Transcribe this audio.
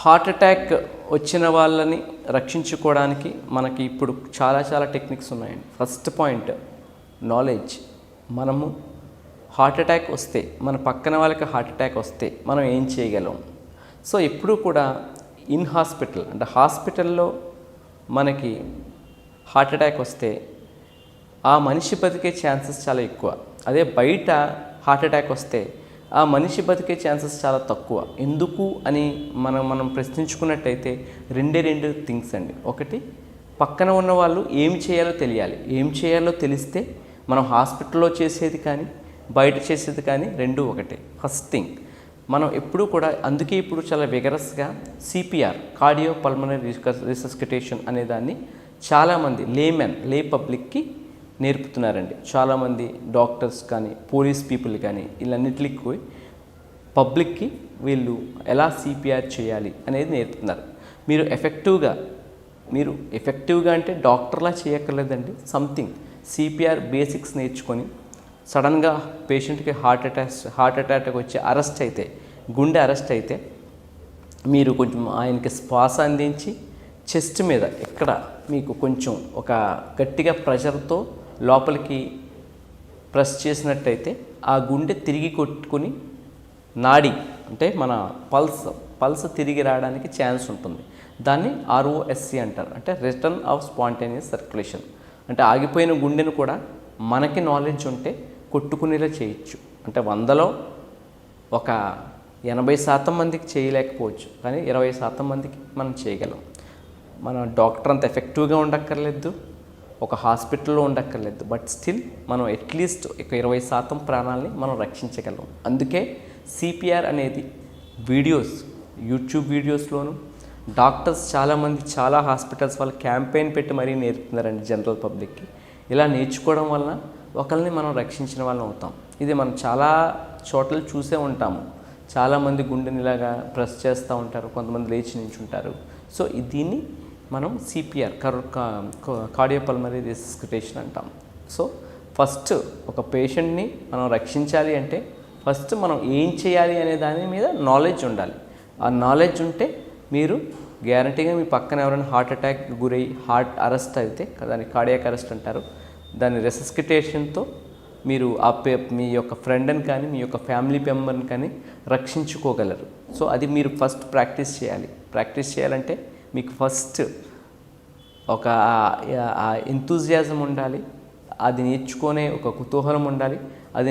Heart attack వచ్చిన వాళ్ళని రక్షించుకోవడానికి మనకి ఇప్పుడు చాలా టెక్నిక్స్ ఉన్నాయండి. First point knowledge. మనము హార్ట్ అటాక్ వస్తే, మన పక్కన వాళ్ళకి హార్ట్ అటాక్ వస్తే మనం ఏం చేయగలం? సో ఎప్పుడూ కూడా ఇన్ హాస్పిటల్ అంటే హాస్పిటల్లో మనకి హార్ట్ అటాక్ వస్తే ఆ మనిషి బతికే ఛాన్సెస్ చాలా ఎక్కువ. అదే బయట హార్ట్ అటాక్ వస్తే ఆ మనిషి బతికే ఛాన్సెస్ చాలా తక్కువ. ఎందుకు అని మనం ప్రశ్నించుకున్నట్టయితే రెండు థింగ్స్ అండి. ఒకటి, పక్కన ఉన్న వాళ్ళు ఏం చేయాలో తెలియాలి. ఏం చేయాలో తెలిస్తే మనం హాస్పిటల్లో చేసేది కానీ బయట చేసేది కానీ రెండు ఒకటే. ఫస్ట్ థింగ్ మనం ఎప్పుడూ కూడా, అందుకే ఇప్పుడు చాలా విగరస్గా సిపిఆర్, కార్డియో పల్మనరీ రిసస్కిటేషన్ అనే దాన్ని చాలామంది లే పబ్లిక్కి నేర్పుతున్నారండి. చాలామంది డాక్టర్స్ కానీ పోలీస్ పీపుల్ కానీ వీళ్ళన్నిటికి పోయి పబ్లిక్కి వీళ్ళు ఎలా సిపిఆర్ చేయాలి అనేది నేర్పుతున్నారు. మీరు ఎఫెక్టివ్గా అంటే డాక్టర్లా చేయక్కర్లేదండి. సంథింగ్ సిపిఆర్ బేసిక్స్ నేర్చుకొని సడన్గా పేషెంట్కి హార్ట్ అటాక్ వచ్చి గుండె అరెస్ట్ అయితే మీరు కొంచెం ఆయనకి శ్వాస అందించి చెస్ట్ మీద ఎక్కడ మీకు కొంచెం ఒక గట్టిగా ప్రెషర్తో లోపలికి ప్రెస్ చేసినట్టయితే ఆ గుండె తిరిగి కొట్టుకుని నాడి అంటే మన పల్స్ తిరిగి రావడానికి ఛాన్స్ ఉంటుంది. దాన్ని ROSC అంటారు, అంటే రిటర్న్ ఆఫ్ స్పాంటేనియస్ సర్క్యులేషన్. అంటే ఆగిపోయిన గుండెను కూడా మనకి నాలెడ్జ్ ఉంటే కొట్టుకునేలా చేయొచ్చు. అంటే 100లో ఒక 80% మందికి చేయలేకపోవచ్చు, కానీ 20% మందికి మనం చేయగలం. మన డాక్టర్ అంత ఎఫెక్టివ్గా ఉండక్కర్లేదు, ఒక హాస్పిటల్లో ఉండక్కర్లేదు, బట్ స్టిల్ మనం అట్లీస్ట్ ఒక 20% ప్రాణాలని మనం రక్షించగలం. అందుకే సిపిఆర్ అనేది యూట్యూబ్ వీడియోస్లోను డాక్టర్స్ చాలామంది చాలా హాస్పిటల్స్ వాళ్ళు క్యాంపెయిన్ పెట్టి మరీ నేర్పుతున్నారండి జనరల్ పబ్లిక్కి. ఇలా నేర్చుకోవడం వలన ఒకరిని మనం రక్షించిన వాళ్ళం అవుతాం. ఇది మనం చాలా చోట్ల చూసే ఉంటాము. చాలామంది గుండెని ఇలాగా ప్రెస్ చేస్తూ ఉంటారు, కొంతమంది లేచి నించుంటారు. సో దీన్ని మనం సిపిఆర్, కార్డియోపల్మనరీ రిసస్కిటేషన్ అంటాం. సో ఫస్ట్ ఒక పేషెంట్ని మనం రక్షించాలి అంటే ఫస్ట్ మనం ఏం చేయాలి అనే దాని మీద నాలెడ్జ్ ఉండాలి. ఆ నాలెడ్జ్ ఉంటే మీరు గ్యారంటీగా మీ పక్కన ఎవరైనా హార్ట్ అటాక్ గురై హార్ట్ అరెస్ట్ అయితే, దాన్ని కార్డియాక్ అరెస్ట్ అంటారు, దాని రెసస్కిటేషన్తో మీరు మీ యొక్క ఫ్రెండ్ని కానీ మీ యొక్క ఫ్యామిలీ మెంబర్ని కానీ రక్షించుకోగలరు. సో అది మీరు ఫస్ట్ ప్రాక్టీస్ చేయాలి. ప్రాక్టీస్ చేయాలంటే మీకు ఫస్ట్ ఒక ఎంతూజియాజం ఉండాలి, అది నేర్చుకునే ఒక కుతూహలం ఉండాలి. అది